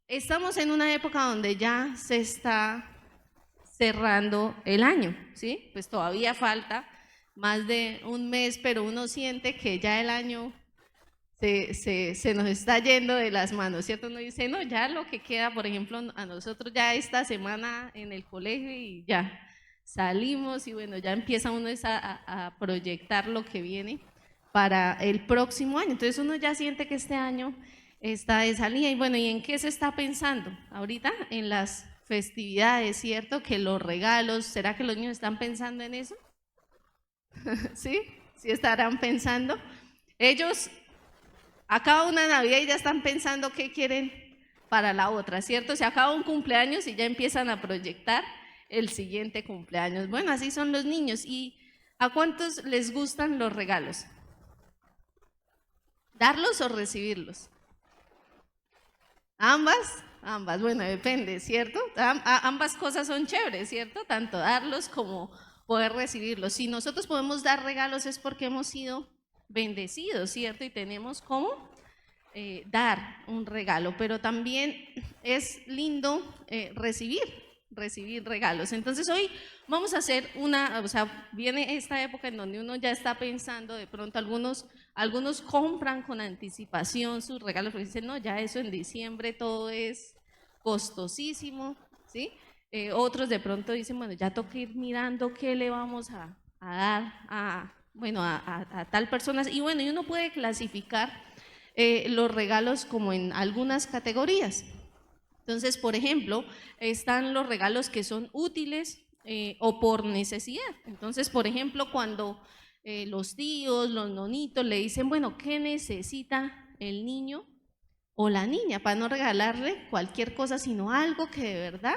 Estamos en una época donde ya se está cerrando el año, ¿sí? Pues todavía falta más de un mes, pero uno siente que ya el año se nos está yendo de las manos, ¿cierto? Uno dice, no, ya lo que queda, por ejemplo, a nosotros ya esta semana en el colegio y ya salimos y bueno, ya empieza uno a proyectar lo que viene para el próximo año. Entonces uno ya siente que este año está de salida y bueno, ¿y en qué se está pensando? Ahorita en las festividades, ¿cierto? Que los regalos, ¿será que los niños están pensando en eso? ¿Sí? ¿Sí estarán pensando? Ellos acaba una Navidad y ya están pensando qué quieren para la otra, ¿cierto? Se acaba un cumpleaños y ya empiezan a proyectar el siguiente cumpleaños. Bueno, así son los niños. ¿Y a cuántos les gustan los regalos? ¿Darlos o recibirlos? ¿Ambas? Ambas, bueno, depende, ¿cierto? Ambas cosas son chéveres, ¿cierto? Tanto darlos como poder recibirlos. Si nosotros podemos dar regalos es porque hemos sido bendecidos, ¿cierto? Y tenemos cómo dar un regalo, pero también es lindo recibir regalos. Entonces hoy vamos a hacer o sea, viene esta época en donde uno ya está pensando, de pronto algunos compran con anticipación sus regalos, porque dicen, no, ya eso en diciembre todo es costosísimo, ¿sí? Otros de pronto dicen, bueno, ya toca ir mirando qué le vamos a dar bueno, a tal persona, y bueno, y uno puede clasificar los regalos como en algunas categorías. Entonces, por ejemplo, están los regalos que son útiles o por necesidad. Entonces, por ejemplo, cuando los tíos, los nonitos le dicen, bueno, ¿qué necesita el niño o la niña? Para no regalarle cualquier cosa, sino algo que de verdad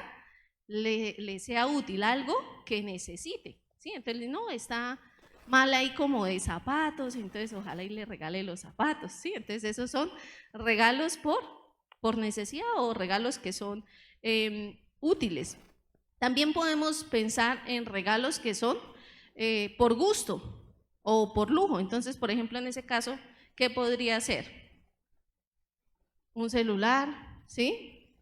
le sea útil, algo que necesite. ¿Sí? Entonces, no, está mal ahí como de zapatos, entonces ojalá y le regale los zapatos, ¿sí? Entonces esos son regalos por necesidad o regalos que son útiles. También podemos pensar en regalos que son por gusto o por lujo. Entonces, por ejemplo, en ese caso, ¿qué podría ser? Un celular, ¿sí?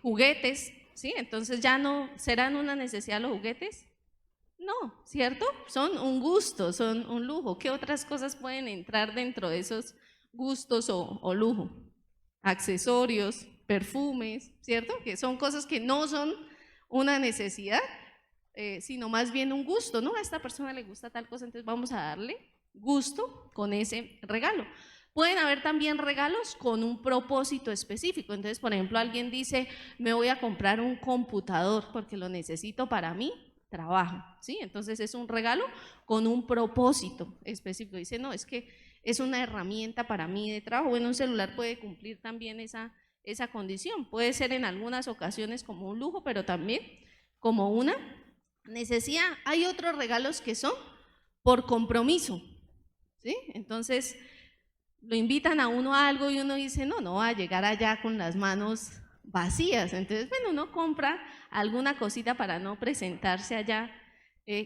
Juguetes, ¿sí? Entonces ya no serán una necesidad los juguetes. No, ¿cierto? Son un gusto, son un lujo. ¿Qué otras cosas pueden entrar dentro de esos gustos o lujo? Accesorios, perfumes, ¿cierto? Que son cosas que no son una necesidad, sino más bien un gusto, ¿no? A esta persona le gusta tal cosa, entonces vamos a darle gusto con ese regalo. Pueden haber también regalos con un propósito específico. Entonces, por ejemplo, alguien dice, me voy a comprar un computador porque lo necesito para mí trabajo, ¿sí? Entonces es un regalo con un propósito específico. Dice, no, es que es una herramienta para mí de trabajo. Bueno, un celular puede cumplir también esa condición. Puede ser en algunas ocasiones como un lujo, pero también como una necesidad. Hay otros regalos que son por compromiso, ¿sí? Entonces lo invitan a uno a algo y uno dice, no, no va a llegar allá con las manos vacías. Entonces, bueno, uno compra alguna cosita para no presentarse allá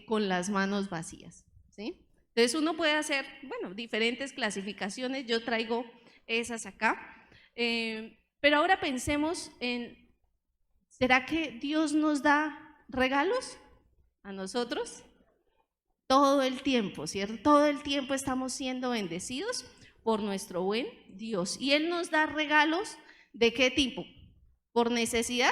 con las manos vacías, ¿sí? Entonces uno puede hacer, bueno, diferentes clasificaciones, yo traigo esas acá, pero ahora pensemos en, ¿será que Dios nos da regalos a nosotros? Todo el tiempo, ¿cierto? Todo el tiempo estamos siendo bendecidos por nuestro buen Dios. Y Él nos da regalos ¿de qué tipo? ¿Por necesidad?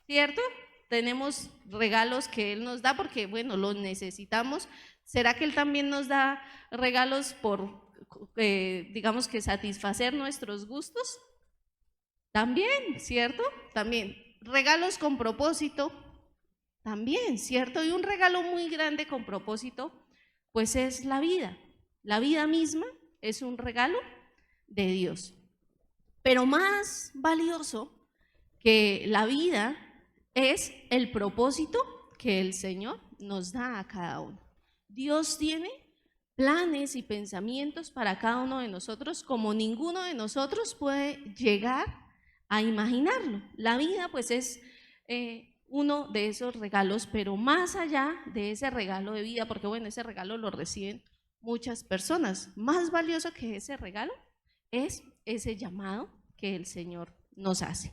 ¿Cierto? Tenemos regalos que Él nos da porque, bueno, los necesitamos. ¿Será que Él también nos da regalos por, digamos que satisfacer nuestros gustos? También, ¿cierto? También. Regalos con propósito, también, ¿cierto? Y un regalo muy grande con propósito, pues es la vida. La vida misma es un regalo de Dios. Pero más valioso que la vida es el propósito que el Señor nos da a cada uno. Dios tiene planes y pensamientos para cada uno de nosotros como ninguno de nosotros puede llegar a imaginarlo. La vida pues es uno de esos regalos, pero más allá de ese regalo de vida, porque bueno, ese regalo lo reciben muchas personas, más valioso que ese regalo es ese llamado que el Señor nos hace.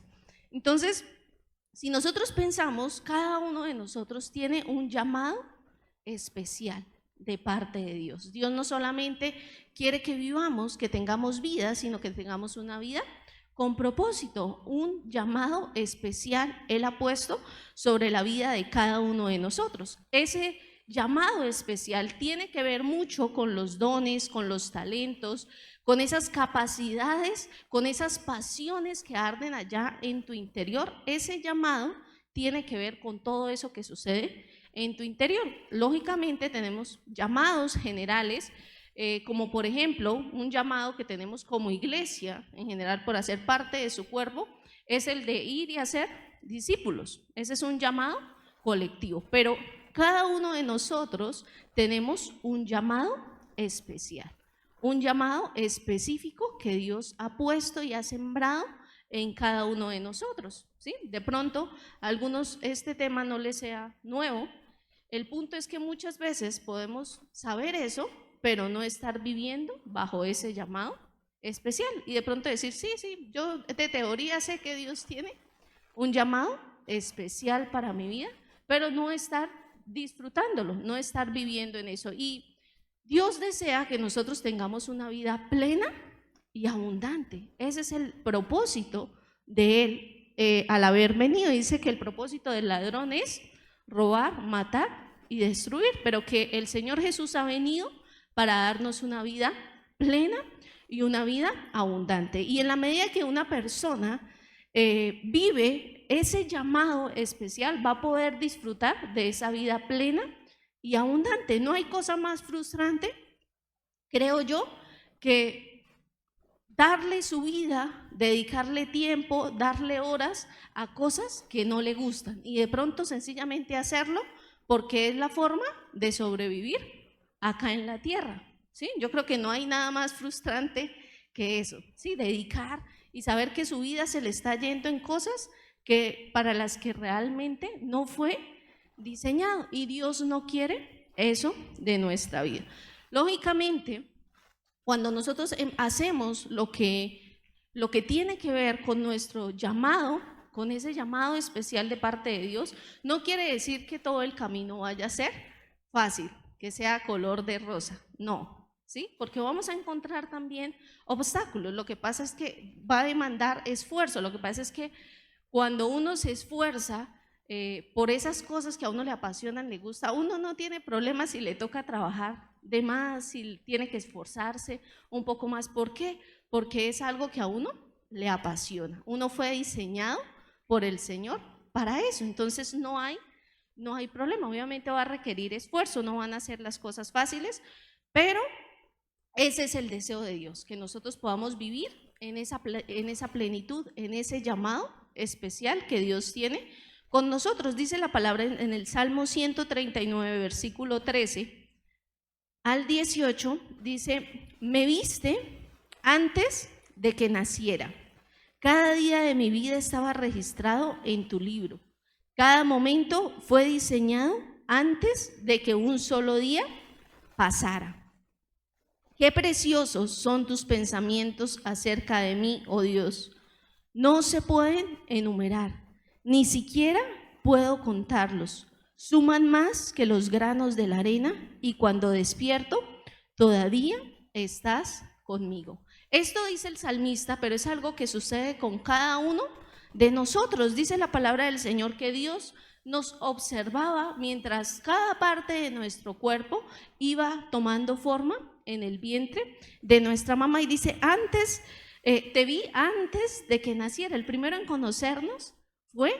Entonces, si nosotros pensamos, cada uno de nosotros tiene un llamado especial de parte de Dios. Dios no solamente quiere que vivamos, que tengamos vida, sino que tengamos una vida con propósito, un llamado especial Él ha puesto sobre la vida de cada uno de nosotros. Ese llamado especial tiene que ver mucho con los dones, con los talentos, con esas capacidades, con esas pasiones que arden allá en tu interior. Ese llamado tiene que ver con todo eso que sucede en tu interior. Lógicamente tenemos llamados generales, como por ejemplo un llamado que tenemos como iglesia en general por hacer parte de su cuerpo, es el de ir y hacer discípulos. Ese es un llamado colectivo, pero cada uno de nosotros tenemos un llamado especial, un llamado específico que Dios ha puesto y ha sembrado en cada uno de nosotros, ¿sí? De pronto a algunos este tema no les sea nuevo. El punto es que muchas veces podemos saber eso, pero no estar viviendo bajo ese llamado especial. Y de pronto decir, sí, yo de teoría sé que Dios tiene un llamado especial para mi vida, pero no estar disfrutándolo, no estar viviendo en eso. Y Dios desea que nosotros tengamos una vida plena y abundante. Ese es el propósito de Él al haber venido. Dice que el propósito del ladrón es robar, matar y destruir, pero que el Señor Jesús ha venido para darnos una vida plena y una vida abundante. Y en la medida que una persona vive ese llamado especial, va a poder disfrutar de esa vida plena y abundante. No hay cosa más frustrante, creo yo, que darle su vida, dedicarle tiempo, darle horas a cosas que no le gustan y de pronto sencillamente hacerlo porque es la forma de sobrevivir acá en la tierra, ¿sí? Yo creo que no hay nada más frustrante que eso, ¿sí? Dedicar y saber que su vida se le está yendo en cosas que para las que realmente no fue diseñado, y Dios no quiere eso de nuestra vida. Lógicamente, cuando nosotros hacemos lo que tiene que ver con nuestro llamado, con ese llamado especial de parte de Dios, no quiere decir que todo el camino vaya a ser fácil, que sea color de rosa, no, ¿sí? Porque vamos a encontrar también obstáculos. Lo que pasa es que va a demandar esfuerzo. Lo que pasa es que cuando uno se esfuerza por esas cosas que a uno le apasionan, le gusta, uno no tiene problemas si le toca trabajar de más, si tiene que esforzarse un poco más. ¿Por qué? Porque es algo que a uno le apasiona. Uno fue diseñado por el Señor para eso, entonces no hay problema. Obviamente va a requerir esfuerzo, no van a ser las cosas fáciles, pero ese es el deseo de Dios, que nosotros podamos vivir en esa plenitud, en ese llamado especial que Dios tiene con nosotros. Dice la palabra en el Salmo 139, versículo 13 al 18, dice: me viste antes de que naciera, cada día de mi vida estaba registrado en tu libro, cada momento fue diseñado antes de que un solo día pasara. Qué preciosos son tus pensamientos acerca de mí, oh Dios. No se pueden enumerar, ni siquiera puedo contarlos. Suman más que los granos de la arena, y cuando despierto, todavía estás conmigo. Esto dice el salmista, pero es algo que sucede con cada uno de nosotros. Dice la palabra del Señor que Dios nos observaba mientras cada parte de nuestro cuerpo iba tomando forma en el vientre de nuestra mamá, y dice: antes te vi antes de que naciera. El primero en conocernos fue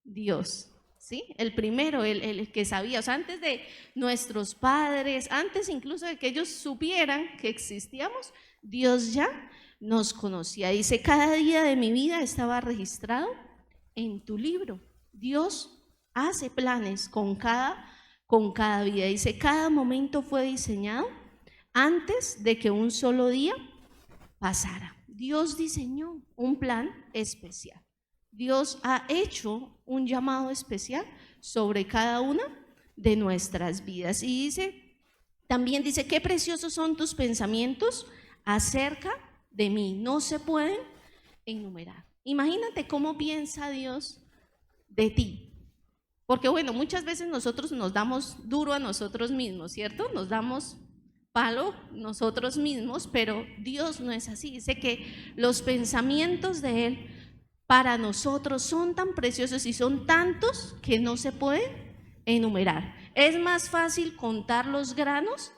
Dios, ¿sí? El primero, el que sabía, o sea, antes de nuestros padres, antes incluso de que ellos supieran que existíamos, Dios ya nos conocía. Dice: cada día de mi vida estaba registrado en tu libro. Dios hace planes con cada vida. Dice: cada momento fue diseñado antes de que un solo día pasara. Dios diseñó un plan especial. Dios ha hecho un llamado especial sobre cada una de nuestras vidas. Y también dice: qué preciosos son tus pensamientos acerca de mí. No se pueden enumerar. Imagínate cómo piensa Dios de ti. Porque bueno, muchas veces nosotros nos damos duro a nosotros mismos, ¿cierto? Nos damos palo nosotros mismos, pero Dios no es así. Dice que los pensamientos de Él para nosotros son tan preciosos y son tantos que no se pueden enumerar. Es más fácil contar los granos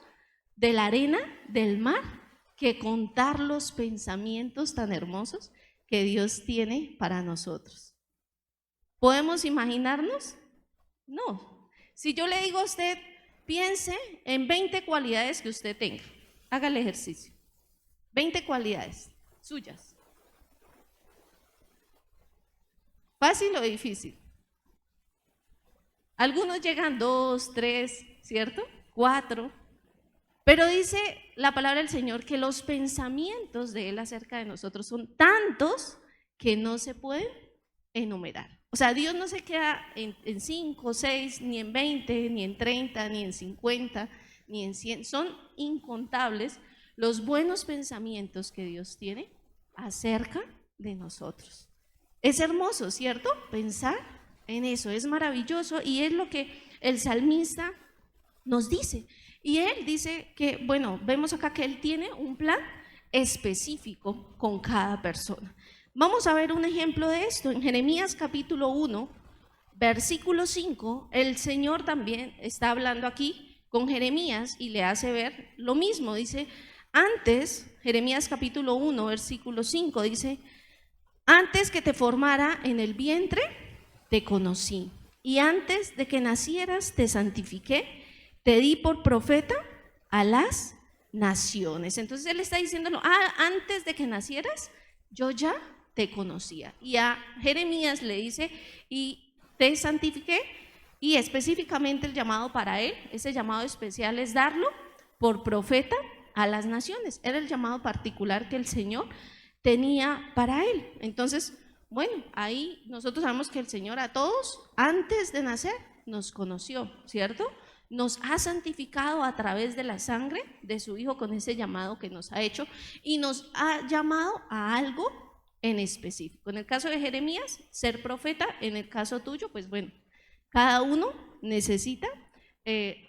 de la arena del mar que contar los pensamientos tan hermosos que Dios tiene para nosotros. ¿Podemos imaginarnos? No. Si yo le digo a usted, piense en 20 cualidades que usted tenga, haga el ejercicio. 20 cualidades suyas. ¿Fácil o difícil? Algunos llegan 2, 3, ¿cierto? 4. Pero dice la palabra del Señor que los pensamientos de Él acerca de nosotros son tantos que no se pueden enumerar. O sea, Dios no se queda en 5, 6, ni en 20, ni en 30, ni en 50, ni en 100. Son incontables los buenos pensamientos que Dios tiene acerca de nosotros. Es hermoso, ¿cierto? Pensar en eso, es maravilloso y es lo que el salmista nos dice. Y él dice que, bueno, vemos acá que él tiene un plan específico con cada persona. Vamos a ver un ejemplo de esto. En Jeremías capítulo 1, versículo 5, el Señor también está hablando aquí con Jeremías y le hace ver lo mismo. Dice, antes, Jeremías capítulo 1, versículo 5, dice, antes que te formara en el vientre, te conocí. Y antes de que nacieras, te santifiqué. Te di por profeta a las naciones. Entonces él está diciéndolo, antes de que nacieras, yo ya te conocía. Y a Jeremías le dice, y te santifiqué, y específicamente el llamado para él, ese llamado especial es darlo por profeta a las naciones. Era el llamado particular que el Señor tenía para él. Entonces, bueno, ahí nosotros sabemos que el Señor a todos, antes de nacer, nos conoció, ¿cierto? Nos ha santificado a través de la sangre de su Hijo con ese llamado que nos ha hecho y nos ha llamado a algo en específico. En el caso de Jeremías, ser profeta. En el caso tuyo, pues bueno, cada uno necesita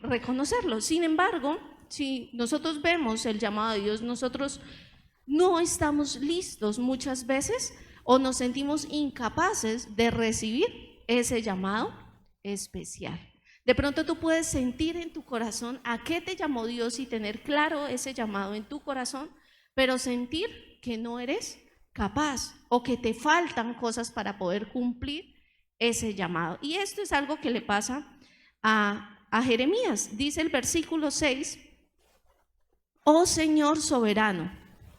reconocerlo. Sin embargo, si nosotros vemos el llamado de Dios, nosotros no estamos listos muchas veces o nos sentimos incapaces de recibir ese llamado especial. De pronto tú puedes sentir en tu corazón a qué te llamó Dios y tener claro ese llamado en tu corazón, pero sentir que no eres capaz o que te faltan cosas para poder cumplir ese llamado. Y esto es algo que le pasa a Jeremías. Dice el versículo 6, oh Señor soberano,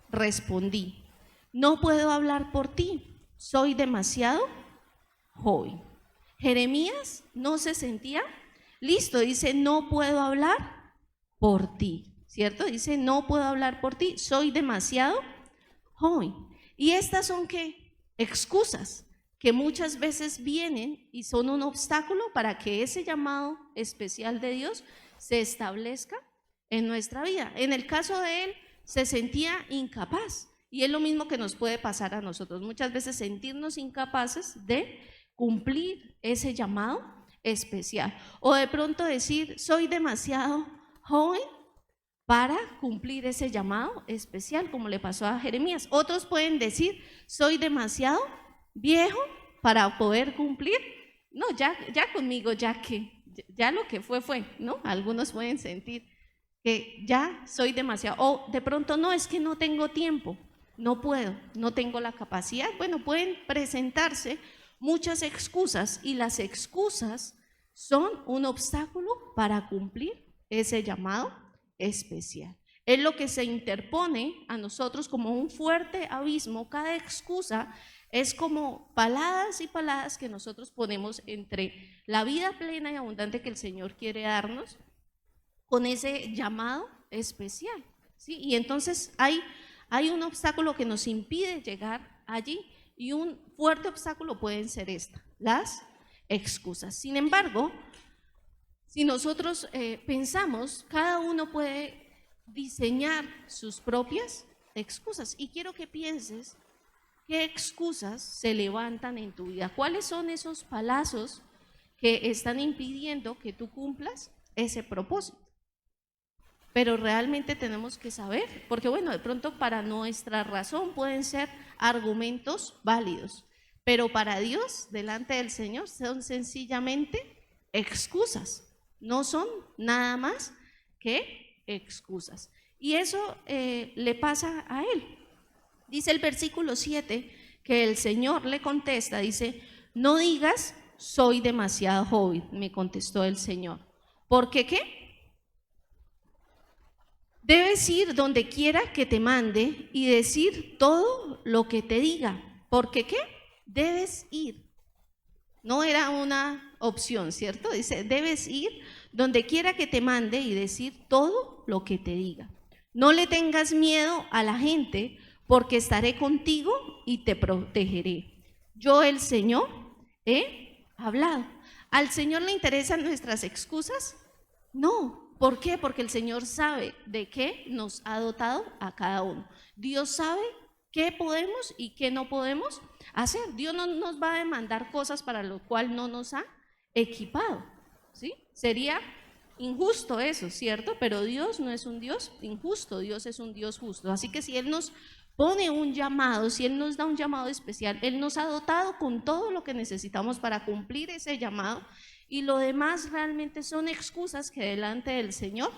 respondí, no puedo hablar por ti, soy demasiado joven. Jeremías no se sentía listo, dice, no puedo hablar por ti, ¿cierto? Dice, no puedo hablar por ti, soy demasiado joven. Y estas son ¿qué? Excusas que muchas veces vienen y son un obstáculo para que ese llamado especial de Dios se establezca en nuestra vida. En el caso de él, se sentía incapaz y es lo mismo que nos puede pasar a nosotros. Muchas veces sentirnos incapaces de cumplir ese llamado especial o de pronto decir soy demasiado joven para cumplir ese llamado especial, como le pasó a Jeremías. Otros pueden decir soy demasiado viejo para poder cumplir. No, ya conmigo, ya lo que fue, ¿no? Algunos pueden sentir que ya soy demasiado, o de pronto no, es que no tengo tiempo, no puedo, no tengo la capacidad. Bueno, pueden presentarse muchas excusas y las excusas son un obstáculo para cumplir ese llamado especial. Es lo que se interpone a nosotros como un fuerte abismo. Cada excusa es como paladas y paladas que nosotros ponemos entre la vida plena y abundante que el Señor quiere darnos con ese llamado especial, ¿sí? Y entonces hay un obstáculo que nos impide llegar allí y un fuerte obstáculo pueden ser las excusas. Sin embargo, si nosotros pensamos, cada uno puede diseñar sus propias excusas y quiero que pienses ¿Qué excusas se levantan en tu vida? ¿Cuáles son esos palazos que están impidiendo que tú cumplas ese propósito? Pero realmente tenemos que saber, porque bueno, de pronto para nuestra razón pueden ser argumentos válidos, pero para Dios, delante del Señor, son sencillamente excusas, no son nada más que excusas. Y eso le pasa a él. Dice el versículo 7 que el Señor le contesta, dice, no digas, soy demasiado joven, me contestó el Señor. ¿Por qué qué? Debes ir donde quiera que te mande y decir todo lo que te diga. ¿Por qué qué? Debes ir. No era una opción, ¿cierto? Dice, debes ir donde quiera que te mande y decir todo lo que te diga. No le tengas miedo a la gente, porque estaré contigo y te protegeré. Yo, el Señor, he hablado. ¿Al Señor le interesan nuestras excusas? No. ¿Por qué? Porque el Señor sabe de qué nos ha dotado a cada uno. Dios sabe qué podemos y qué no podemos hacer. Dios no nos va a demandar cosas para lo cual no nos ha equipado, ¿sí? Sería injusto eso, ¿cierto? Pero Dios no es un Dios injusto, Dios es un Dios justo. Así que si Él nos pone un llamado, si Él nos da un llamado especial, Él nos ha dotado con todo lo que necesitamos para cumplir ese llamado, y lo demás realmente son excusas que delante del Señor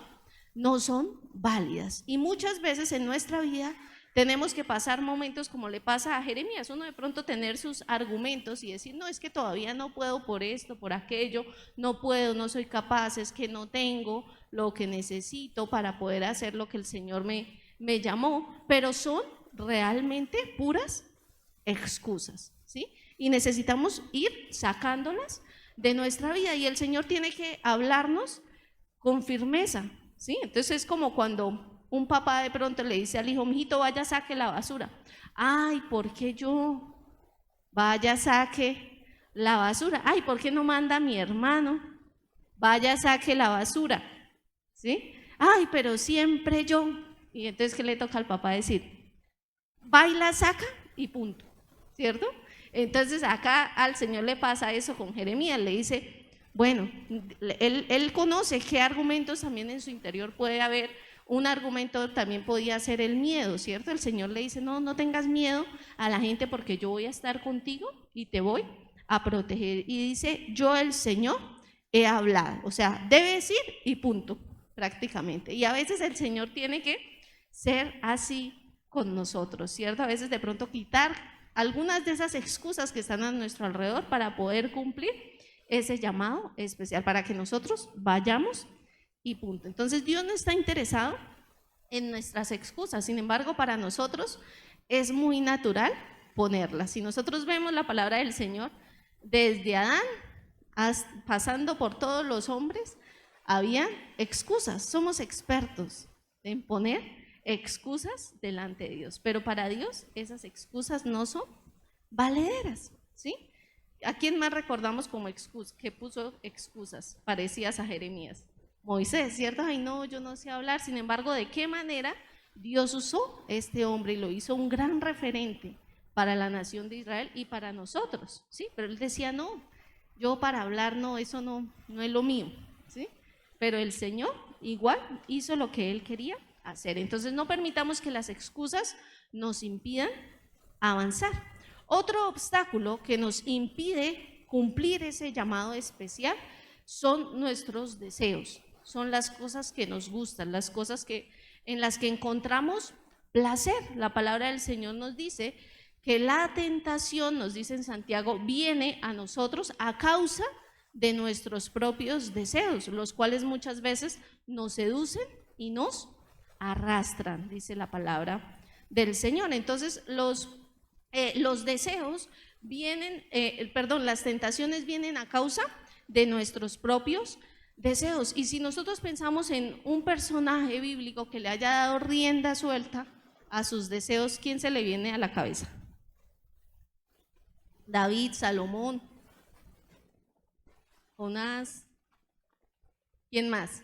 no son válidas. Y muchas veces en nuestra vida tenemos que pasar momentos como le pasa a Jeremías, uno de pronto tener sus argumentos y decir, no, es que todavía no puedo por esto, por aquello, no puedo, no soy capaz, es que no tengo lo que necesito para poder hacer lo que el Señor me llamó, pero son realmente puras excusas, ¿sí? Y necesitamos ir sacándolas de nuestra vida, y el Señor tiene que hablarnos con firmeza, ¿sí? Entonces es como cuando un papá de pronto le dice al hijo, mijito, vaya, saque la basura. Ay, ¿por qué yo? Vaya, saque la basura. Ay, ¿por qué no manda a mi hermano? Vaya, saque la basura, ¿sí? Ay, pero siempre yo. Y entonces, ¿qué le toca al papá decir? Va y la saca y punto, ¿cierto? Entonces acá al Señor le pasa eso con Jeremías, le dice, bueno, él conoce qué argumentos también en su interior puede haber. Un argumento también podía ser el miedo, ¿cierto? El Señor le dice, no, no tengas miedo a la gente, porque yo voy a estar contigo y te voy a proteger. Y dice, yo, el Señor, he hablado. O sea, debes ir y punto, prácticamente. Y a veces el Señor tiene que ser así con nosotros, ¿cierto? A veces de pronto quitar algunas de esas excusas que están a nuestro alrededor para poder cumplir ese llamado especial, para que nosotros vayamos y punto. Entonces Dios no está interesado en nuestras excusas, sin embargo para nosotros es muy natural ponerlas. Si nosotros vemos la palabra del Señor, desde Adán pasando por todos los hombres, había excusas. Somos expertos en poner excusas delante de Dios, pero para Dios esas excusas no son valederas, ¿sí? ¿A quién más recordamos como excusa, que puso excusas parecidas a Jeremías? Moisés, ¿cierto? Ay, no, yo no sé hablar. Sin embargo, ¿de qué manera Dios usó este hombre y lo hizo un gran referente para la nación de Israel y para nosotros? ¿Sí? Pero él decía, no, yo para hablar no, eso no es lo mío, ¿sí? Pero el Señor igual hizo lo que él quería hacer. Entonces no permitamos que las excusas nos impidan avanzar. Otro obstáculo que nos impide cumplir ese llamado especial son nuestros deseos, son las cosas que nos gustan, las cosas en las que encontramos placer. La palabra del Señor nos dice que la tentación, nos dice en Santiago, viene a nosotros a causa de nuestros propios deseos, los cuales muchas veces nos seducen y nos arrastran, dice la palabra del Señor. Entonces los deseos vienen, las tentaciones vienen a causa de nuestros propios deseos. Y si nosotros pensamos en un personaje bíblico que le haya dado rienda suelta a sus deseos, ¿quién se le viene a la cabeza? David, Salomón, Jonás, ¿quién más?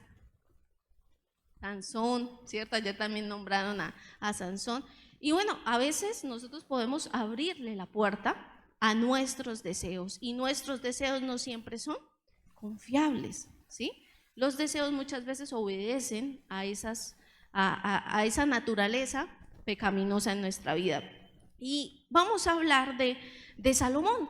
Sansón, ¿cierto? Ya también nombraron a Sansón. Y bueno, a veces nosotros podemos abrirle la puerta a nuestros deseos y nuestros deseos no siempre son confiables, ¿sí? Los deseos muchas veces obedecen a esa naturaleza pecaminosa en nuestra vida. Y vamos a hablar de Salomón.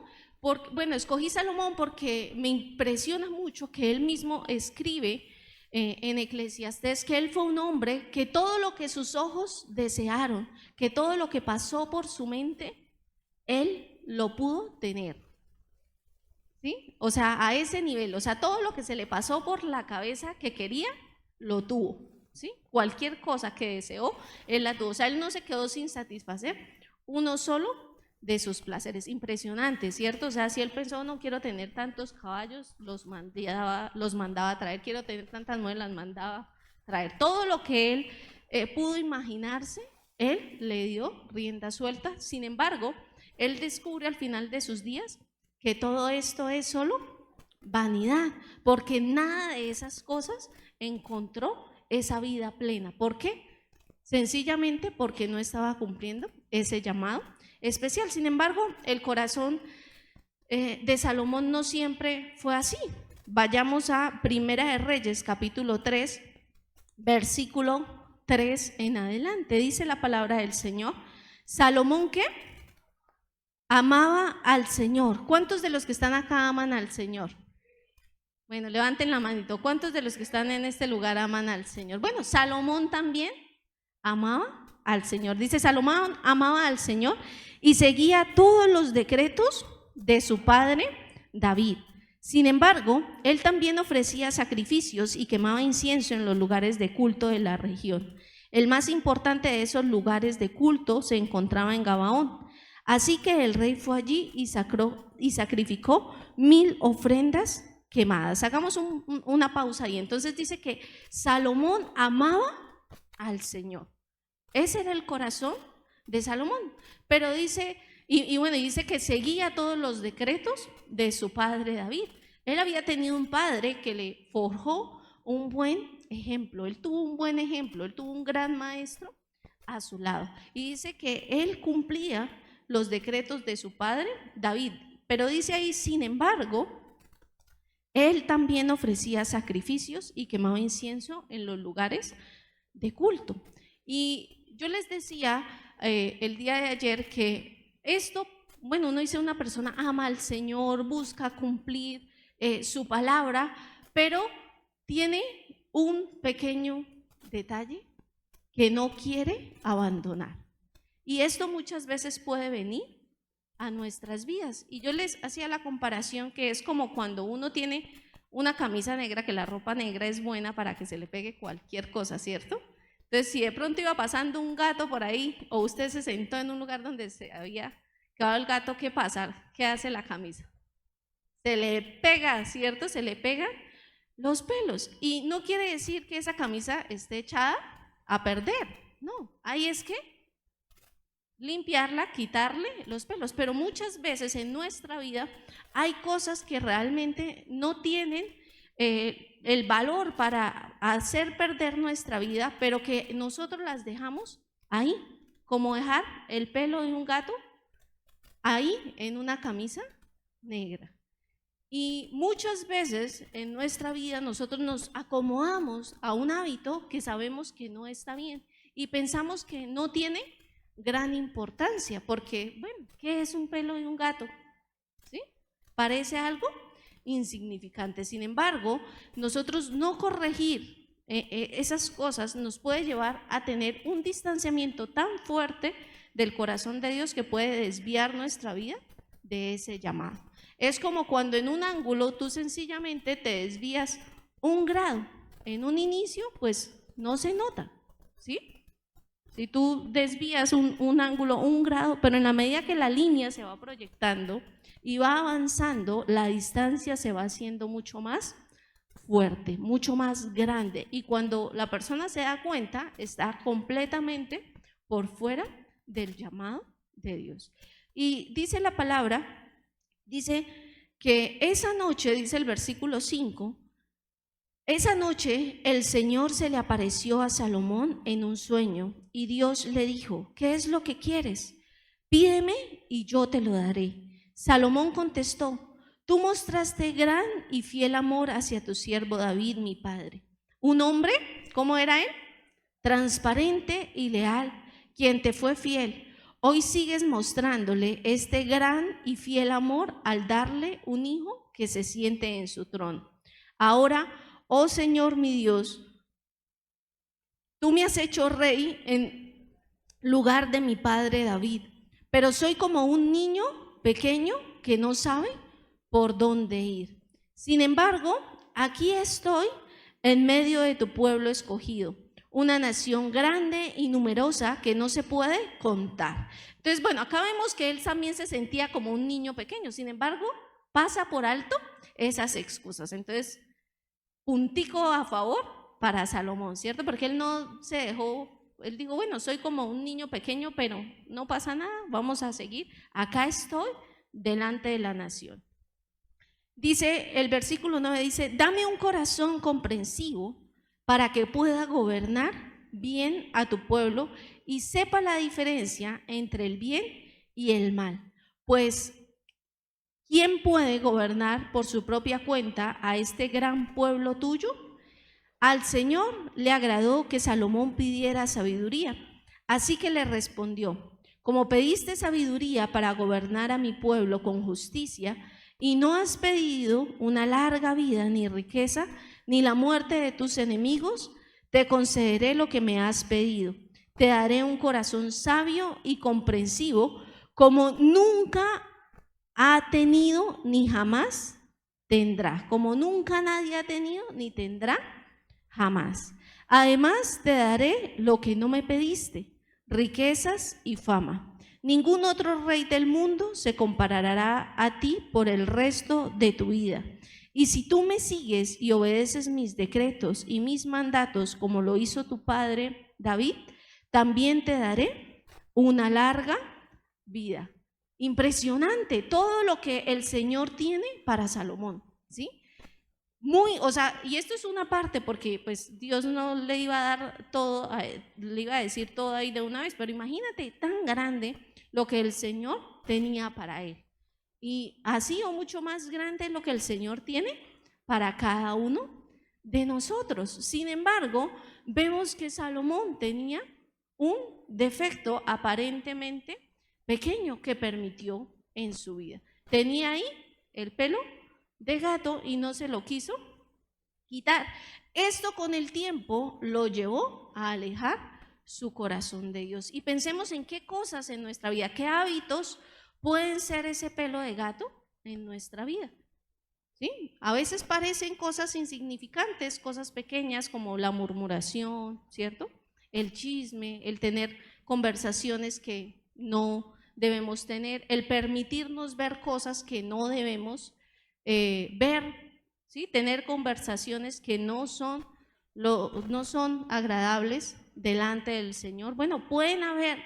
Bueno, escogí Salomón porque me impresiona mucho que él mismo escribe en Eclesiastés que él fue un hombre que todo lo que sus ojos desearon, que todo lo que pasó por su mente, él lo pudo tener. ¿Sí? O sea, a ese nivel, o sea, todo lo que se le pasó por la cabeza que quería, lo tuvo. ¿Sí? Cualquier cosa que deseó, él la tuvo. O sea, él no se quedó sin satisfacer uno solo de sus placeres. Impresionante, ¿cierto? O sea, si él pensó, no quiero tener tantos caballos, los mandaba a traer, quiero tener tantas mujeres, las mandaba a traer. Todo lo que él pudo imaginarse, él le dio rienda suelta. Sin embargo, él descubre al final de sus días que todo esto es solo vanidad, porque nada de esas cosas encontró esa vida plena. ¿Por qué? Sencillamente porque no estaba cumpliendo ese llamado especial. Sin embargo, el corazón de Salomón no siempre fue así. Vayamos a Primera de Reyes, capítulo 3, versículo 3 en adelante. Dice la palabra del Señor. Salomón, ¿qué? Amaba al Señor. ¿Cuántos de los que están acá aman al Señor? Bueno, levanten la manito. ¿Cuántos de los que están en este lugar aman al Señor? Bueno, Salomón también amaba al Señor. Dice, Salomón amaba al Señor y seguía todos los decretos de su padre David. Sin embargo, él también ofrecía sacrificios y quemaba incienso en los lugares de culto de la región. El más importante de esos lugares de culto se encontraba en Gabaón. Así que el rey fue allí y sacrificó 1000 ofrendas quemadas. Hagamos una pausa ahí. Entonces dice que Salomón amaba al Señor. Ese era el corazón de Salomón. Pero dice, bueno, dice que seguía todos los decretos de su padre David. Él había tenido un padre que le forjó un buen ejemplo. Él tuvo un buen ejemplo, él tuvo un gran maestro a su lado. Y dice que él cumplía los decretos de su padre David. Pero dice ahí, sin embargo, él también ofrecía sacrificios y quemaba incienso en los lugares de culto. Y yo les decía el día de ayer que esto, bueno, uno dice una persona ama al Señor, busca cumplir su palabra, pero tiene un pequeño detalle que no quiere abandonar. Y esto muchas veces puede venir a nuestras vidas. Y yo les hacía la comparación que es como cuando uno tiene una camisa negra, que la ropa negra es buena para que se le pegue cualquier cosa, ¿cierto? Entonces, si de pronto iba pasando un gato por ahí o usted se sentó en un lugar donde se había quedado el gato, ¿qué pasa? ¿Qué hace la camisa? Se le pega, ¿cierto? Se le pegan los pelos. Y no quiere decir que esa camisa esté echada a perder, no, ahí es que limpiarla, quitarle los pelos, pero muchas veces en nuestra vida hay cosas que realmente no tienen el valor para hacer perder nuestra vida, pero que nosotros las dejamos ahí, como dejar el pelo de un gato ahí en una camisa negra. Y muchas veces en nuestra vida nosotros nos acomodamos a un hábito que sabemos que no está bien y pensamos que no tiene gran importancia, porque, bueno, ¿qué es un pelo de un gato? ¿Sí? Parece algo insignificante. Sin embargo, nosotros no corregir esas cosas nos puede llevar a tener un distanciamiento tan fuerte del corazón de Dios que puede desviar nuestra vida de ese llamado. Es como cuando en un ángulo tú sencillamente te desvías 1 grado. En un inicio, pues no se nota, ¿sí? Si tú desvías un ángulo 1 grado, pero en la medida que la línea se va proyectando y va avanzando, la distancia se va haciendo mucho más fuerte, mucho más grande. Y cuando la persona se da cuenta, está completamente por fuera del llamado de Dios. Y dice la palabra, dice que esa noche, dice el versículo 5, Esa noche el Señor se le apareció a Salomón en un sueño y Dios le dijo: ¿qué es lo que quieres? Pídeme y yo te lo daré. Salomón contestó: tú mostraste gran y fiel amor hacia tu siervo David, mi padre. Un hombre, ¿cómo era él? Transparente y leal, quien te fue fiel. Hoy sigues mostrándole este gran y fiel amor al darle un hijo que se siente en su trono. Ahora, oh Señor mi Dios, tú me has hecho rey en lugar de mi padre David, pero soy como un niño pequeño que no sabe por dónde ir. Sin embargo, aquí estoy en medio de tu pueblo escogido, una nación grande y numerosa que no se puede contar. Entonces, bueno, acá vemos que él también se sentía como un niño pequeño, sin embargo, pasa por alto esas excusas. Entonces, puntico a favor para Salomón, ¿cierto? Porque él no se dejó, él dijo, bueno, soy como un niño pequeño, pero no pasa nada, vamos a seguir. Acá estoy delante de la nación. Dice, el versículo 9 dice: dame un corazón comprensivo para que pueda gobernar bien a tu pueblo y sepa la diferencia entre el bien y el mal. Pues, ¿quién puede gobernar por su propia cuenta a este gran pueblo tuyo? Al Señor le agradó que Salomón pidiera sabiduría, así que le respondió: como pediste sabiduría para gobernar a mi pueblo con justicia, y no has pedido una larga vida, ni riqueza, ni la muerte de tus enemigos, te concederé lo que me has pedido. Te daré un corazón sabio y comprensivo, como nunca ha tenido ni jamás tendrá, como nunca nadie ha tenido ni tendrá jamás. Además te daré lo que no me pediste, riquezas y fama. Ningún otro rey del mundo se comparará a ti por el resto de tu vida. Y si tú me sigues y obedeces mis decretos y mis mandatos como lo hizo tu padre David, también te daré una larga vida. Impresionante todo lo que el Señor tiene para Salomón, ¿sí? Y esto es una parte porque pues Dios no le iba a dar todo, le iba a decir todo ahí de una vez, pero imagínate tan grande lo que el Señor tenía para él. Y así o mucho más grande lo que el Señor tiene para cada uno de nosotros. Sin embargo, vemos que Salomón tenía un defecto aparentemente pequeño que permitió en su vida. Tenía ahí el pelo de gato y no se lo quiso quitar. Esto con el tiempo lo llevó a alejar su corazón de Dios. Y pensemos en qué cosas en nuestra vida, qué hábitos pueden ser ese pelo de gato en nuestra vida. ¿Sí? A veces parecen cosas insignificantes, cosas pequeñas como la murmuración, ¿cierto? El chisme, el tener conversaciones que no debemos tener, el permitirnos ver cosas que no debemos ver, ¿sí? Tener conversaciones que no son agradables delante del Señor. Bueno, pueden haber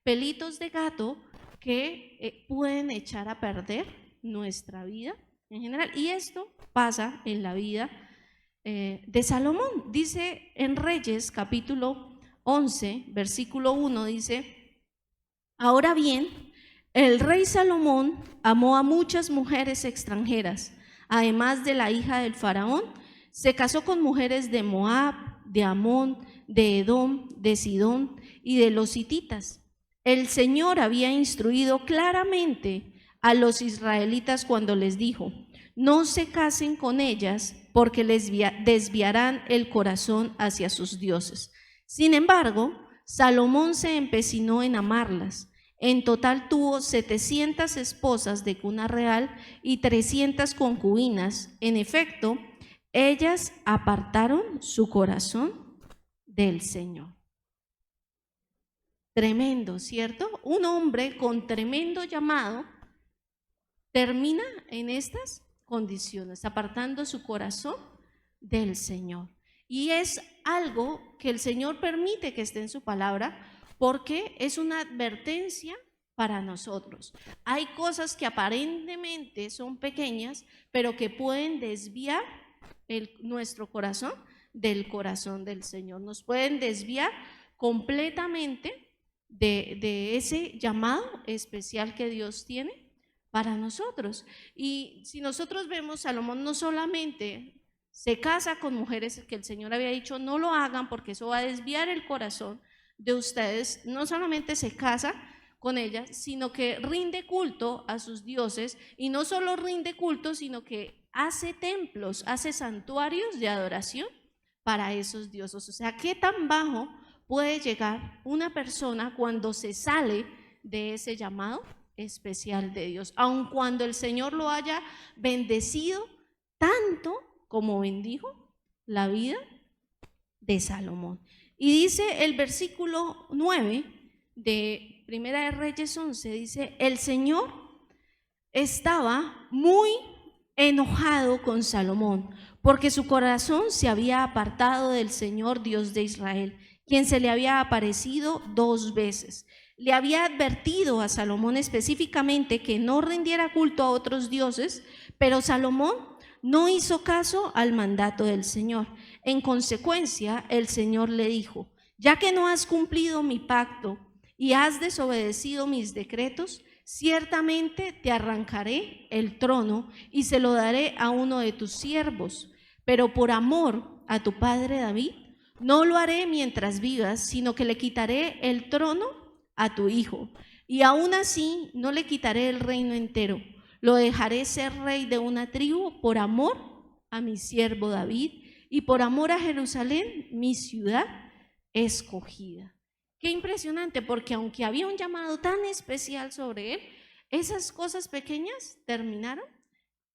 pelitos de gato que pueden echar a perder nuestra vida en general, y esto pasa en la vida de Salomón. Dice en Reyes capítulo 11 versículo 1, dice: ahora bien, el rey Salomón amó a muchas mujeres extranjeras, además de la hija del faraón. Se casó con mujeres de Moab, de Amón, de Edom, de Sidón y de los hititas. El Señor había instruido claramente a los israelitas cuando les dijo: no se casen con ellas porque les desviarán el corazón hacia sus dioses. Sin embargo, Salomón se empecinó en amarlas. En total tuvo 700 esposas de cuna real y 300 concubinas. En efecto, ellas apartaron su corazón del Señor. Tremendo, ¿cierto? Un hombre con tremendo llamado termina en estas condiciones, apartando su corazón del Señor. Y es algo que el Señor permite que esté en su palabra porque es una advertencia para nosotros. Hay cosas que aparentemente son pequeñas, pero que pueden desviar nuestro corazón del corazón del Señor. Nos pueden desviar completamente de ese llamado especial que Dios tiene para nosotros. Y si nosotros vemos, Salomón no solamente se casa con mujeres que el Señor había dicho no lo hagan porque eso va a desviar el corazón de ustedes, no solamente se casa con ellas, sino que rinde culto a sus dioses, y no solo rinde culto, sino que hace templos, hace santuarios de adoración para esos dioses. O sea, ¿qué tan bajo puede llegar una persona cuando se sale de ese llamado especial de Dios? Aun cuando el Señor lo haya bendecido tanto como bendijo la vida de Salomón. Y dice el versículo 9 de Primera de Reyes 11, dice: el Señor estaba muy enojado con Salomón, porque su corazón se había apartado del Señor Dios de Israel, quien se le había aparecido 2 veces. Le había advertido a Salomón específicamente que no rindiera culto a otros dioses, pero Salomón no hizo caso al mandato del Señor. En consecuencia, el Señor le dijo: ya que no has cumplido mi pacto y has desobedecido mis decretos, ciertamente te arrancaré el trono y se lo daré a uno de tus siervos, pero por amor a tu padre David, no lo haré mientras vivas, sino que le quitaré el trono a tu hijo, y aún así no le quitaré el reino entero, lo dejaré ser rey de una tribu por amor a mi siervo David y por amor a Jerusalén, mi ciudad escogida. Qué impresionante, porque aunque había un llamado tan especial sobre él, esas cosas pequeñas terminaron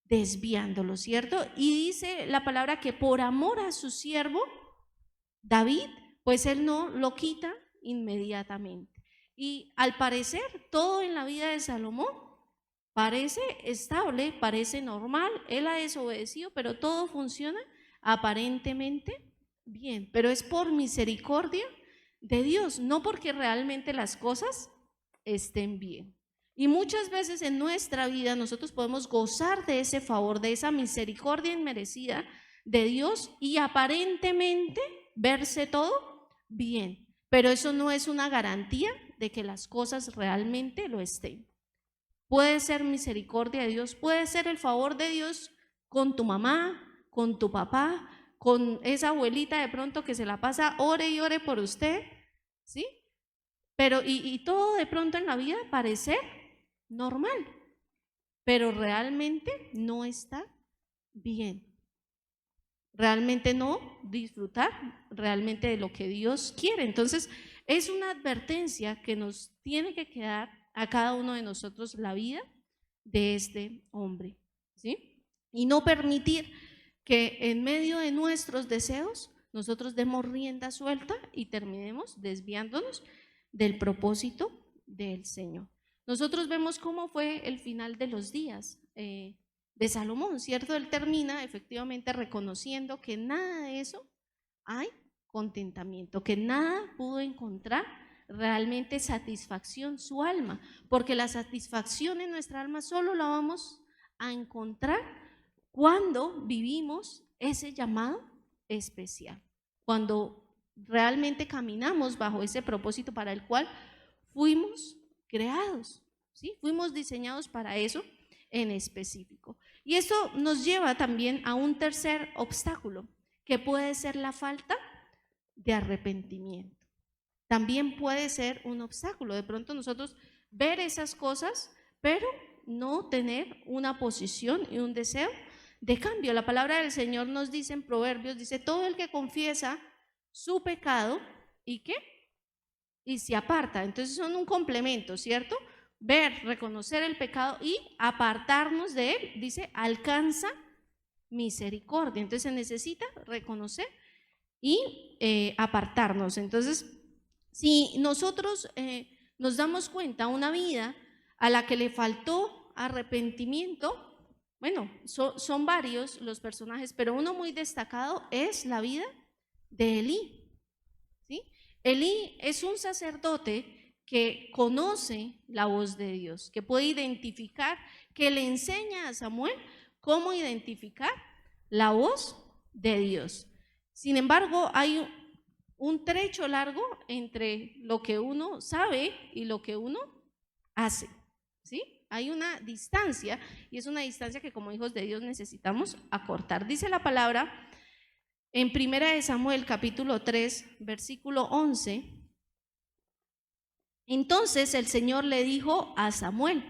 desviándolo, ¿cierto? Y dice la palabra que por amor a su siervo David, pues él no lo quita inmediatamente. Y al parecer todo en la vida de Salomón parece estable, parece normal. Él ha desobedecido, pero todo funciona aparentemente bien. Pero es por misericordia de Dios, no porque realmente las cosas estén bien. Y muchas veces en nuestra vida nosotros podemos gozar de ese favor, de esa misericordia inmerecida de Dios, y aparentemente verse todo bien, pero eso no es una garantía de que las cosas realmente lo estén. Puede ser misericordia de Dios, puede ser el favor de Dios con tu mamá, con tu papá, con esa abuelita de pronto que se la pasa ore y ore por usted, ¿sí? Pero y todo de pronto en la vida parece normal, pero realmente no está bien. Realmente no disfrutar realmente de lo que Dios quiere. Entonces es una advertencia que nos tiene que quedar a cada uno de nosotros la vida de este hombre, ¿sí? Y no permitir que en medio de nuestros deseos nosotros demos rienda suelta y terminemos desviándonos del propósito del Señor. Nosotros vemos cómo fue el final de los días de Salomón, ¿cierto? Él termina efectivamente reconociendo que nada de eso hay contentamiento, que nada pudo encontrar realmente satisfacción su alma, porque la satisfacción en nuestra alma solo la vamos a encontrar cuando vivimos ese llamado especial, cuando realmente caminamos bajo ese propósito para el cual fuimos creados, ¿sí? Fuimos diseñados para eso en específico. Y eso nos lleva también a un tercer obstáculo, que puede ser la falta de arrepentimiento. También puede ser un obstáculo, de pronto nosotros ver esas cosas, pero no tener una posición y un deseo de cambio. La palabra del Señor nos dice en Proverbios, dice: todo el que confiesa su pecado, ¿y qué? Y se aparta. Entonces son un complemento, ¿cierto? Ver, reconocer el pecado y apartarnos de él, dice, alcanza misericordia. Entonces se necesita reconocer y apartarnos. Entonces, si nosotros nos damos cuenta, una vida a la que le faltó arrepentimiento, bueno, son varios los personajes, pero uno muy destacado es la vida de Elí, ¿sí? Elí es un sacerdote que conoce la voz de Dios, que puede identificar, que le enseña a Samuel cómo identificar la voz de Dios. Sin embargo, hay un trecho largo entre lo que uno sabe y lo que uno hace, ¿sí? Hay una distancia y es una distancia que como hijos de Dios necesitamos acortar. Dice la palabra en 1 Samuel capítulo 3, versículo 11. Entonces el Señor le dijo a Samuel: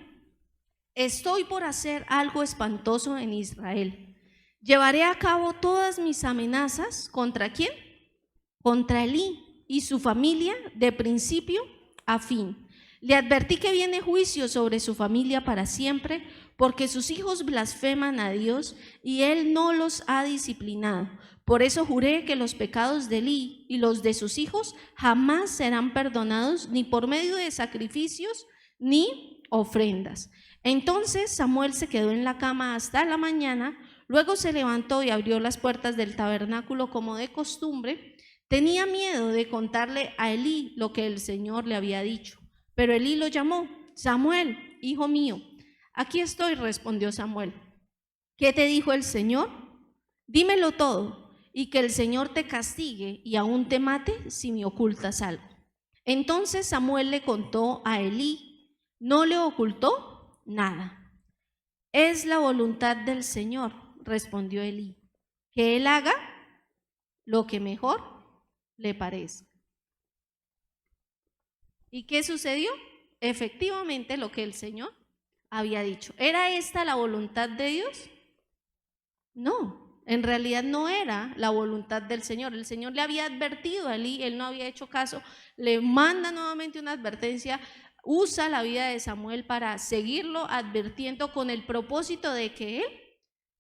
estoy por hacer algo espantoso en Israel. Llevaré a cabo todas mis amenazas. ¿Contra quién? Contra Elí y su familia de principio a fin. Le advertí que viene juicio sobre su familia para siempre, porque sus hijos blasfeman a Dios y él no los ha disciplinado. Por eso juré que los pecados de Elí y los de sus hijos jamás serán perdonados, ni por medio de sacrificios ni ofrendas. Entonces Samuel se quedó en la cama hasta la mañana, luego se levantó y abrió las puertas del tabernáculo como de costumbre. Tenía miedo de contarle a Elí lo que el Señor le había dicho, pero Elí lo llamó: Samuel, hijo mío. Aquí estoy, respondió Samuel. ¿Qué te dijo el Señor? Dímelo todo, y que el Señor te castigue y aún te mate si me ocultas algo. Entonces Samuel le contó a Elí, no le ocultó nada. Es la voluntad del Señor, respondió Elí, que él haga lo que mejor le parezca. ¿Y qué sucedió? Efectivamente lo que el Señor había dicho. ¿Era esta la voluntad de Dios? No, en realidad no era la voluntad del Señor. El Señor le había advertido a Elí, él no había hecho caso, le manda nuevamente una advertencia, usa la vida de Samuel para seguirlo advirtiendo con el propósito de que él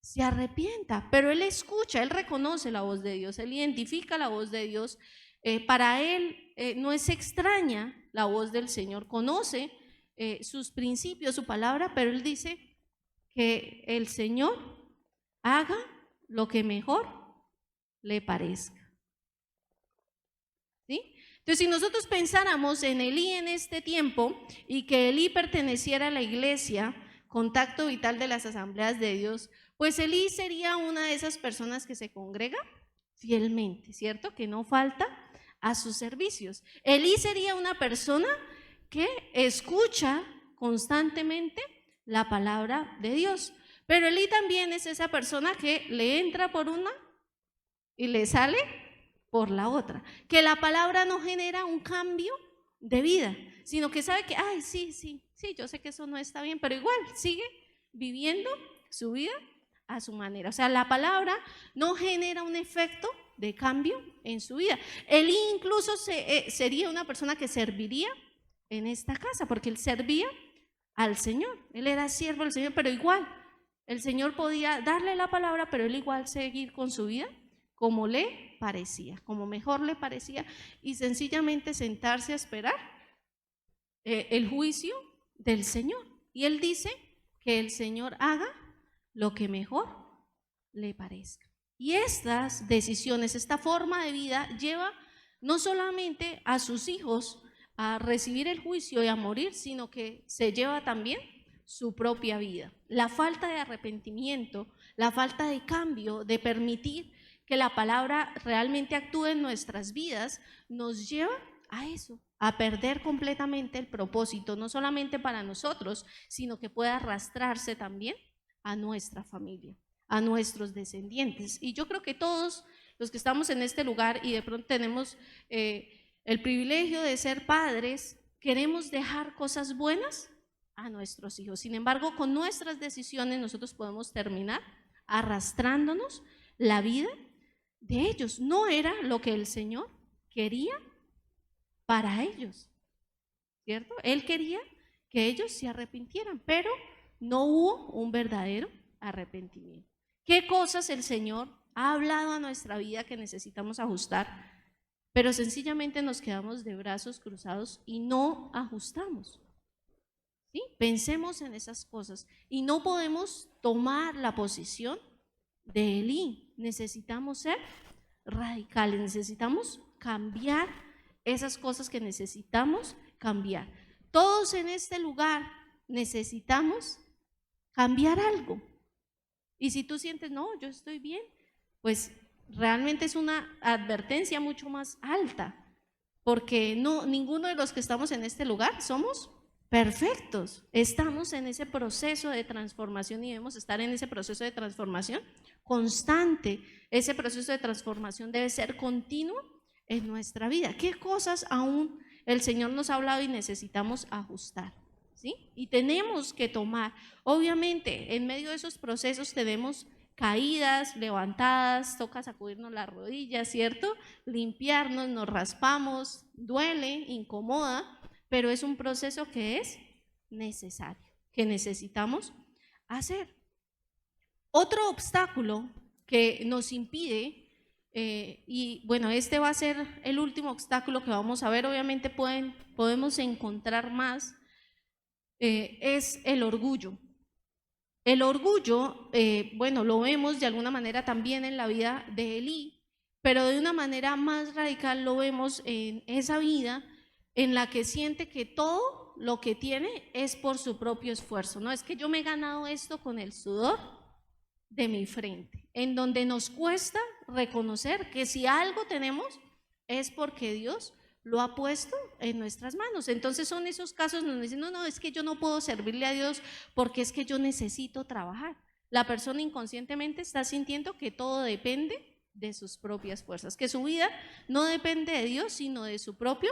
se arrepienta, pero él escucha, él reconoce la voz de Dios, él identifica la voz de Dios. Para él no es extraña la voz del Señor, conoce sus principios, su palabra, pero él dice que el Señor haga lo que mejor le parezca. ¿Sí? Entonces, si nosotros pensáramos en Elí en este tiempo y que Elí perteneciera a la iglesia, Contacto Vital de las Asambleas de Dios, pues Elí sería una de esas personas que se congrega fielmente, ¿cierto? Que no falta a sus servicios. Elí sería una persona que escucha constantemente la palabra de Dios, pero Elí también es esa persona que le entra por una y le sale por la otra, que la palabra no genera un cambio de vida, sino que sabe que, ay, sí, yo sé que eso no está bien, pero igual sigue viviendo su vida a su manera. O sea, la palabra no genera un efecto de cambio en su vida. Elí incluso sería una persona que serviría en esta casa, porque él servía al Señor, él era siervo del Señor, pero igual el Señor podía darle la palabra, pero él igual seguir con su vida como le parecía, como mejor le parecía, y sencillamente sentarse a esperar el juicio del Señor. Y él dice que el Señor haga lo que mejor le parezca. Y estas decisiones, esta forma de vida lleva no solamente a sus hijos a recibir el juicio y a morir, sino que se lleva también su propia vida. La falta de arrepentimiento, la falta de cambio, de permitir que la palabra realmente actúe en nuestras vidas, nos lleva a eso, a perder completamente el propósito, no solamente para nosotros, sino que pueda arrastrarse también a nuestra familia, a nuestros descendientes. Y yo creo que todos los que estamos en este lugar y de pronto tenemos el privilegio de ser padres, queremos dejar cosas buenas a nuestros hijos. Sin embargo, con nuestras decisiones nosotros podemos terminar arrastrándonos la vida de ellos. No era lo que el Señor quería para ellos, ¿cierto? Él quería que ellos se arrepintieran, pero no hubo un verdadero arrepentimiento. ¿Qué cosas el Señor ha hablado a nuestra vida que necesitamos ajustar? Pero sencillamente nos quedamos de brazos cruzados y no ajustamos. ¿Sí? Pensemos en esas cosas y no podemos tomar la posición de Elí. Necesitamos ser radicales, necesitamos cambiar esas cosas que necesitamos cambiar. Todos en este lugar necesitamos cambiar algo. Y si tú sientes, no, yo estoy bien, pues realmente es una advertencia mucho más alta, porque no, ninguno de los que estamos en este lugar somos perfectos. Estamos en ese proceso de transformación y debemos estar en ese proceso de transformación constante. Ese proceso de transformación debe ser continuo en nuestra vida. ¿Qué cosas aún el Señor nos ha hablado y necesitamos ajustar? ¿Sí? Y tenemos que tomar, obviamente, en medio de esos procesos tenemos caídas, levantadas, toca sacudirnos las rodillas, ¿cierto? Limpiarnos, nos raspamos, duele, incomoda, pero es un proceso que es necesario, que necesitamos hacer. Otro obstáculo que nos impide, y bueno, este va a ser el último obstáculo que vamos a ver, obviamente podemos encontrar más, es el orgullo. El orgullo, bueno, lo vemos de alguna manera también en la vida de Elí, pero de una manera más radical lo vemos en esa vida en la que siente que todo lo que tiene es por su propio esfuerzo. No es que yo me he ganado esto con el sudor de mi frente, en donde nos cuesta reconocer que si algo tenemos es porque Dios lo ha puesto en nuestras manos. Entonces son esos casos donde dicen, no, es que yo no puedo servirle a Dios porque es que yo necesito trabajar. La persona inconscientemente está sintiendo que todo depende de sus propias fuerzas, que su vida no depende de Dios, sino de su propio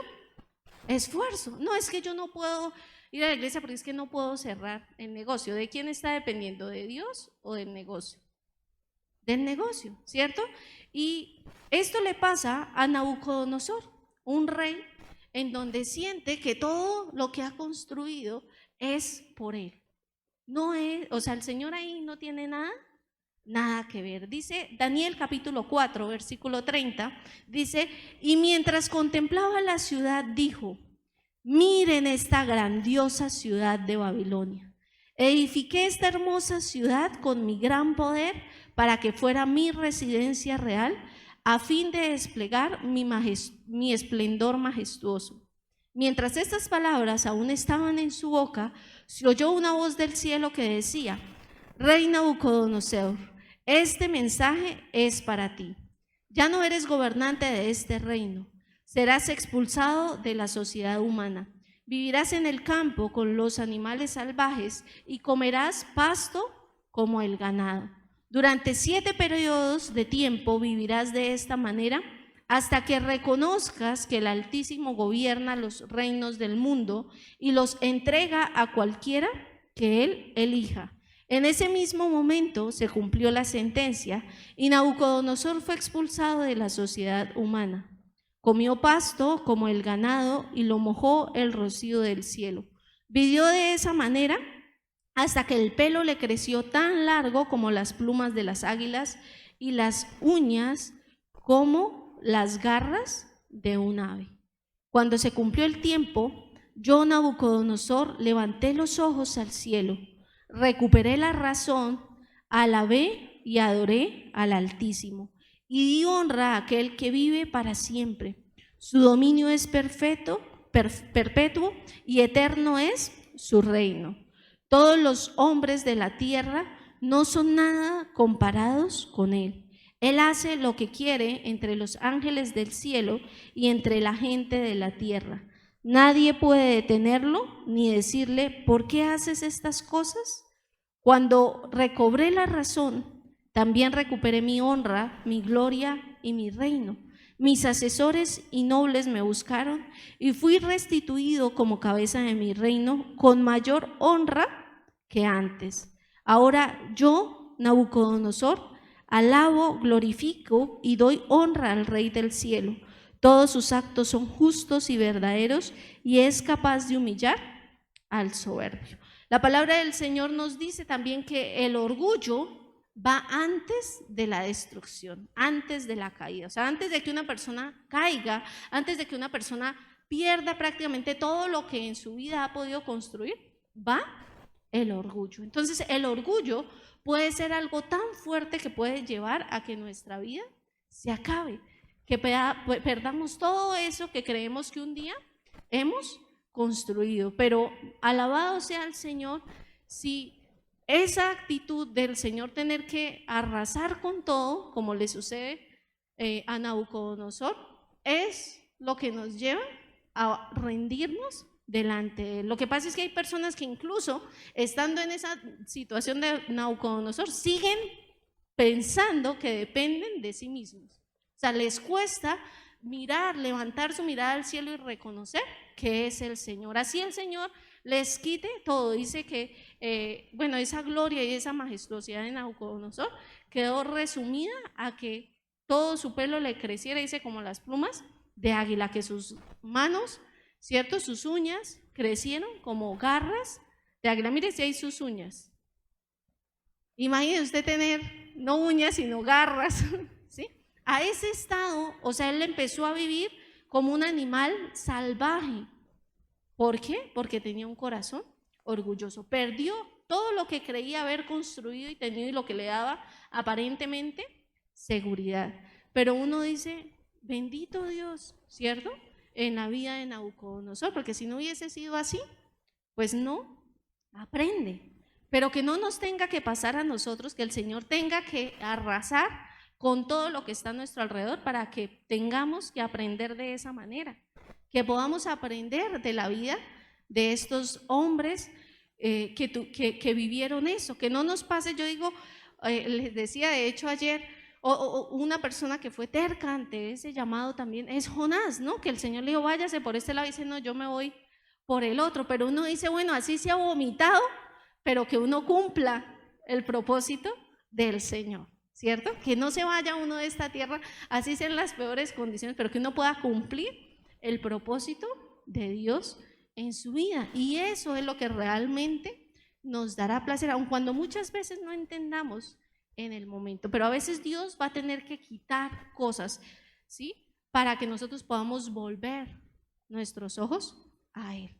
esfuerzo. No, es que yo no puedo ir a la iglesia porque es que no puedo cerrar el negocio. ¿De quién está dependiendo? ¿De Dios o del negocio? Del negocio, ¿cierto? Y esto le pasa a Nabucodonosor, un rey en donde siente que todo lo que ha construido es por él. No es, o sea, el Señor ahí no tiene nada que ver. Dice Daniel capítulo 4, versículo 30, dice, y mientras contemplaba la ciudad dijo, miren esta grandiosa ciudad de Babilonia. Edifiqué esta hermosa ciudad con mi gran poder para que fuera mi residencia real, a fin de desplegar mi esplendor majestuoso. Mientras estas palabras aún estaban en su boca, se oyó una voz del cielo que decía, Rey Nabucodonosor, este mensaje es para ti. Ya no eres gobernante de este reino, serás expulsado de la sociedad humana. Vivirás en el campo con los animales salvajes y comerás pasto como el ganado. Durante 7 periodos de tiempo vivirás de esta manera hasta que reconozcas que el Altísimo gobierna los reinos del mundo y los entrega a cualquiera que él elija. En ese mismo momento se cumplió la sentencia y Nabucodonosor fue expulsado de la sociedad humana. Comió pasto como el ganado y lo mojó el rocío del cielo. Vivió de esa manera hasta que el pelo le creció tan largo como las plumas de las águilas y las uñas como las garras de un ave. Cuando se cumplió el tiempo, yo, Nabucodonosor, levanté los ojos al cielo, recuperé la razón, alabé y adoré al Altísimo y di honra a aquel que vive para siempre. Su dominio es perpetuo y eterno es su reino. Todos los hombres de la tierra no son nada comparados con él. Él hace lo que quiere entre los ángeles del cielo y entre la gente de la tierra. Nadie puede detenerlo ni decirle, ¿por qué haces estas cosas? Cuando recobré la razón, también recuperé mi honra, mi gloria y mi reino. Mis asesores y nobles me buscaron y fui restituido como cabeza de mi reino con mayor honra que antes. Ahora yo, Nabucodonosor, alabo, glorifico y doy honra al Rey del cielo. Todos sus actos son justos y verdaderos y es capaz de humillar al soberbio. La palabra del Señor nos dice también que el orgullo va antes de la destrucción, antes de la caída. O sea, antes de que una persona caiga, antes de que una persona pierda prácticamente todo lo que en su vida ha podido construir, va el orgullo. Entonces, el orgullo puede ser algo tan fuerte que puede llevar a que nuestra vida se acabe, que perdamos todo eso que creemos que un día hemos construido. Pero alabado sea el Señor si esa actitud del Señor tener que arrasar con todo, como le sucede a Nabucodonosor, es lo que nos lleva a rendirnos delante de él. Lo que pasa es que hay personas que incluso estando en esa situación de Nabucodonosor siguen pensando que dependen de sí mismos. O sea, les cuesta mirar, levantar su mirada al cielo y reconocer que es el Señor. Así el Señor les quite todo. Dice que, bueno, esa gloria y esa majestuosidad de Nabucodonosor quedó resumida a que todo su pelo le creciera, dice, como las plumas de águila, que sus manos, ¿cierto? Sus uñas crecieron como garras de águila. Mire si hay sus uñas. Imagine usted tener no uñas, sino garras, ¿sí? A ese estado, o sea, él empezó a vivir como un animal salvaje. ¿Por qué? Porque tenía un corazón orgulloso. Perdió todo lo que creía haber construido y tenido y lo que le daba aparentemente seguridad. Pero uno dice, bendito Dios, ¿cierto? En la vida de Nabucodonosor, porque si no hubiese sido así, pues no aprende. Pero que no nos tenga que pasar a nosotros, que el Señor tenga que arrasar con todo lo que está a nuestro alrededor para que tengamos que aprender de esa manera, que podamos aprender de la vida de estos hombres que vivieron eso, que no nos pase. Yo digo, les decía de hecho ayer, una persona que fue terca ante ese llamado también es Jonás, ¿no? Que el Señor le dijo, váyase por este lado, y dice, no, yo me voy por el otro. Pero uno dice, bueno, así se ha vomitado, pero que uno cumpla el propósito del Señor, ¿cierto? Que no se vaya uno de esta tierra, así sean las peores condiciones, pero que uno pueda cumplir el propósito de Dios en su vida. Y eso es lo que realmente nos dará placer, aun cuando muchas veces no entendamos en el momento. Pero a veces Dios va a tener que quitar cosas, ¿sí? Para que nosotros podamos volver nuestros ojos a Él.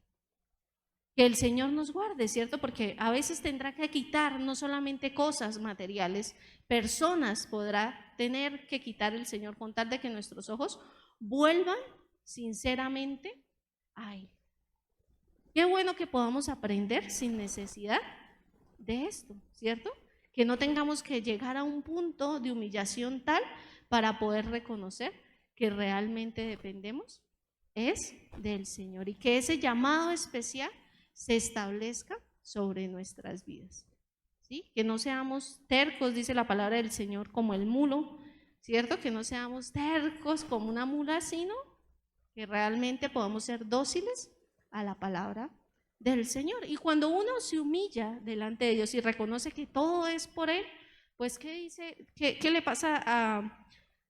Que el Señor nos guarde, ¿cierto? Porque a veces tendrá que quitar no solamente cosas materiales, personas podrá tener que quitar el Señor con tal de que nuestros ojos vuelvan sinceramente a Él. Qué bueno que podamos aprender sin necesidad de esto, ¿cierto? Que no tengamos que llegar a un punto de humillación tal para poder reconocer que realmente dependemos es del Señor y que ese llamado especial se establezca sobre nuestras vidas, ¿sí? Que no seamos tercos, dice la palabra del Señor, como el mulo, ¿cierto? Que no seamos tercos como una mula, sino que realmente podamos ser dóciles a la palabra del Señor. Y cuando uno se humilla delante de Dios y reconoce que todo es por Él, pues ¿qué dice? ¿Qué le pasa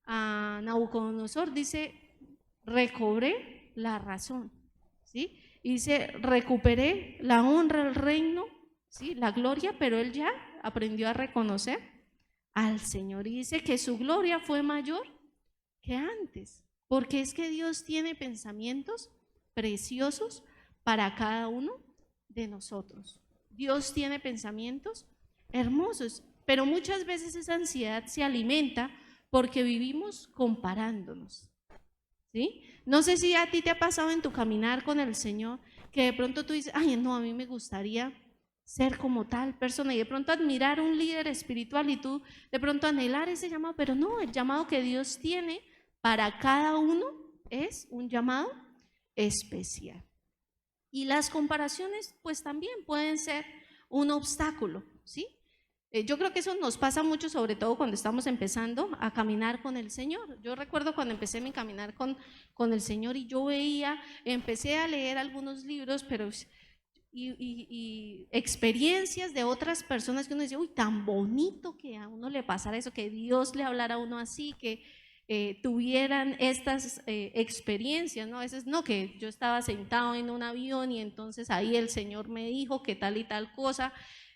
a Nabucodonosor? Dice, recobré la razón, ¿sí? Y dice, recuperé la honra, el reino, ¿sí? La gloria, pero él ya aprendió a reconocer al Señor. Y dice que su gloria fue mayor que antes, porque es que Dios tiene pensamientos preciosos para cada uno de nosotros. Dios tiene pensamientos hermosos, pero muchas veces esa ansiedad se alimenta porque vivimos comparándonos, ¿sí? No sé si a ti te ha pasado en tu caminar con el Señor que de pronto tú dices, ay, no, a mí me gustaría ser como tal persona, y de pronto admirar a un líder espiritual y tú de pronto anhelar ese llamado, pero no, el llamado que Dios tiene para cada uno es un llamado especial. Y las comparaciones pues también pueden ser un obstáculo, ¿sí? Yo creo que eso nos pasa mucho, sobre todo cuando estamos empezando a caminar con el Señor. Yo recuerdo cuando empecé mi caminar con el Señor y yo empecé a leer algunos libros, pero y experiencias de otras personas que uno dice, uy, tan bonito que a uno le pasara eso, que Dios le hablara a uno así, que tuvieran estas experiencias, ¿no? A veces no, que yo estaba sentado en un avión y entonces ahí el Señor me dijo que tal y tal cosa,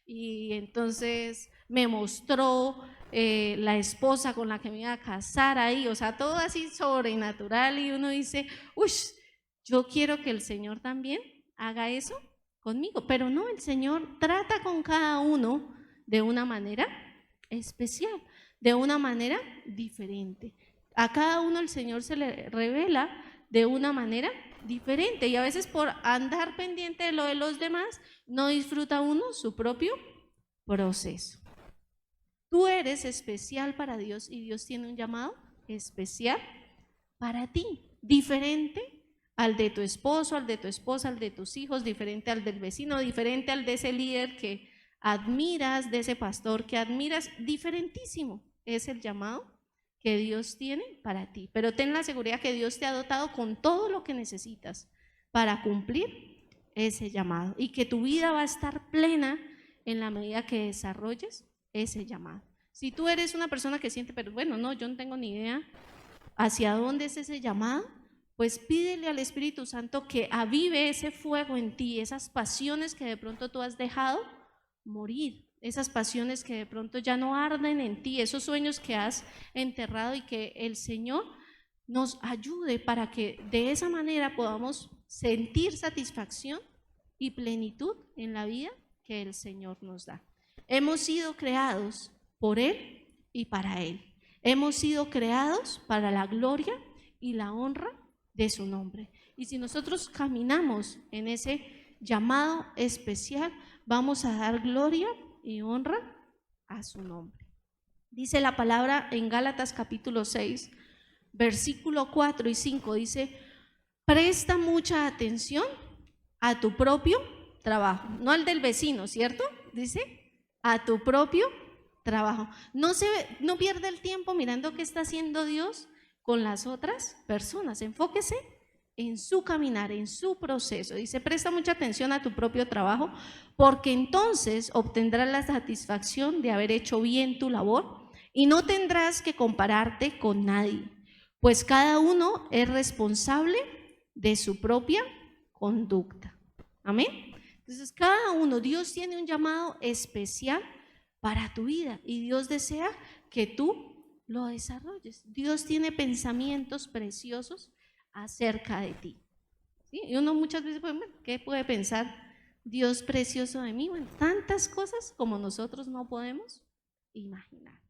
y entonces me mostró la esposa con la que me iba a casar ahí, o sea, todo así sobrenatural, y uno dice, uy, yo quiero que el Señor también haga eso conmigo, pero no, el Señor trata con cada uno de una manera especial, de una manera diferente. A cada uno el Señor se le revela de una manera diferente, y a veces por andar pendiente de lo de los demás no disfruta uno su propio proceso. Tú eres especial para Dios y Dios tiene un llamado especial para ti, diferente al de tu esposo, al de tu esposa, al de tus hijos, diferente al del vecino, diferente al de ese líder que admiras, de ese pastor que admiras, diferentísimo es el llamado que Dios tiene para ti. Pero ten la seguridad que Dios te ha dotado con todo lo que necesitas para cumplir ese llamado y que tu vida va a estar plena en la medida que desarrolles ese llamado. Si tú eres una persona que siente, pero bueno, no, yo no tengo ni idea hacia dónde es ese llamado, pues pídele al Espíritu Santo que avive ese fuego en ti, esas pasiones que de pronto tú has dejado morir, esas pasiones que de pronto ya no arden en ti, esos sueños que has enterrado, y que el Señor nos ayude para que de esa manera podamos sentir satisfacción y plenitud en la vida que el Señor nos da. Hemos sido creados por Él y para Él. Hemos sido creados para la gloria y la honra de su nombre. Y si nosotros caminamos en ese llamado especial, vamos a dar gloria y honra a su nombre. Dice la palabra en Gálatas capítulo 6, versículo 4 y 5, dice: presta mucha atención a tu propio trabajo, no al del vecino, ¿cierto? Dice, a tu propio trabajo. No pierda el tiempo mirando qué está haciendo Dios con las otras personas. Enfóquese en su caminar, en su proceso. Dice, presta mucha atención a tu propio trabajo, porque entonces obtendrás la satisfacción de haber hecho bien tu labor y no tendrás que compararte con nadie, pues cada uno es responsable de su propia conducta. Amén. Entonces, cada uno, Dios tiene un llamado especial para tu vida y Dios desea que tú lo desarrolles. Dios tiene pensamientos preciosos acerca de ti. ¿Sí? Y uno muchas veces, bueno, ¿qué puede pensar Dios precioso de mí? Bueno, tantas cosas como nosotros no podemos imaginar.